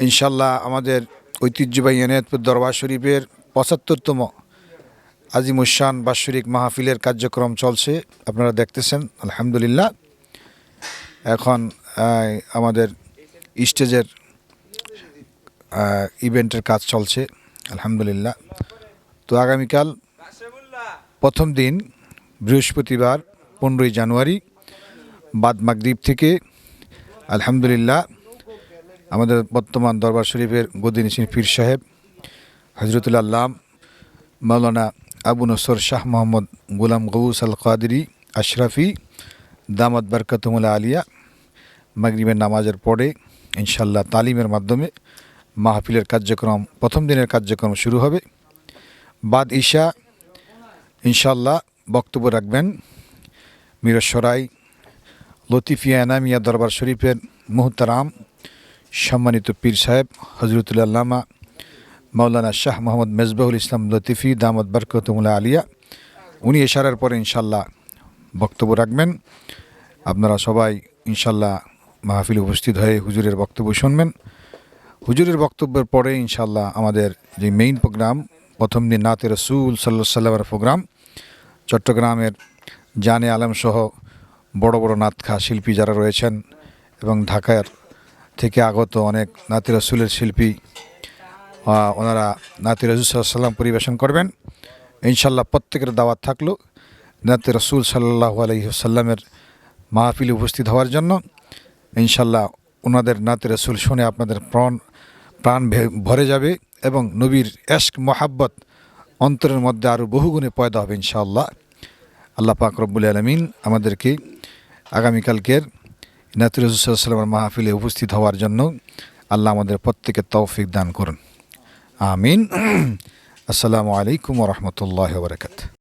ইনশাল্লাহ আমাদের ঐতিহ্যবাহী এনায়েতপুর দরবার শরীফের ৭৫তম আজিমুশান বাৎসরিক মাহফিলের কার্যক্রম চলছে। আপনারা দেখতেছেন আলহামদুলিল্লাহ। এখন আমাদের স্টেজের ইভেন্টের কাজ চলছে আলহামদুলিল্লাহ। তো আগামীকাল প্রথম দিন বৃহস্পতিবার 15ই জানুয়ারি বাদ মাগরিব থেকে আলহামদুলিল্লাহ আমাদের বর্তমান দরবার শরীফের গদিনিসীন পীর সাহেব হজরতুল আল্লাম মাওলানা আবু নসর শাহ মোহাম্মদ গোলাম গৌস আল কাদেরী আশরাফি দামাত বরকতুল আলিয়া মাগরিবের নামাজের পরে ইনশাল্লাহ তালিমের মাধ্যমে মাহফিলের কার্যক্রম প্রথম দিনের কার্যক্রম শুরু হবে। বাদ ঈশা ইনশাল্লাহ বক্তব্য রাখবেন মিরসরাই লতিফিয়া এনামিয়া দরবার শরীফের মুহতারাম সম্মানিত পীর সাহেব হজরতুল আল্লামা মাওলানা শাহ মোহাম্মদ মেজবাহুল ইসলাম লতিফি দামত বরকতুল আলিয়া। উনি এশারার পরে ইনশাল্লাহ বক্তব্য রাখবেন। আপনারা সবাই ইনশাল্লাহ মাহফিলে উপস্থিত হয়ে হুজুরের বক্তব্য শুনবেন। হুজুরের বক্তব্যের পরে ইনশাল্লাহ আমাদের যে মেইন প্রোগ্রাম প্রথম দিন নাতে রসুল সাল্লাল্লাহু আলাইহি ওয়াসাল্লামের প্রোগ্রাম, চট্টগ্রামের জানে আলম সহ বড় বড় নাতখা শিল্পী যারা রয়েছেন এবং ঢাকার থেকে আগত অনেক নাতে রসুলের শিল্পী ওনারা নাতে রসুল সাল্লাল্লাহু আলাইহি ওয়াসাল্লাম পরিবেশন করবেন। ইনশাল্লাহ প্রত্যেকের দাওয়াত থাকলো নাতে রসুল সাল্লাল্লাহু আলাইহি ওয়াসাল্লামের মাহফিলে উপস্থিত হওয়ার জন্য। ইনশাল্লাহ ওনাদের নাতে রসুল শুনে আপনাদের প্রাণ ভরে যাবে এবং নবীর এশক মোহাব্বত অন্তরের মধ্যে আরও বহুগুণে পয়দা হবে ইনশাআল্লাহ। আল্লাহ পাক রব্বুল আলামিন আমাদেরকে আগামীকালকের নাতে রসুল সাল্লাল্লাহু আলাইহি ওয়াসাল্লামের মাহফিলে উপস্থিত হওয়ার জন্য আল্লাহ আমাদের প্রত্যেকের তৌফিক দান করুন, আমিন। আসসালামু আলাইকুম ওয়া রাহমাতুল্লাহি ওয়া বারাকাতুহু।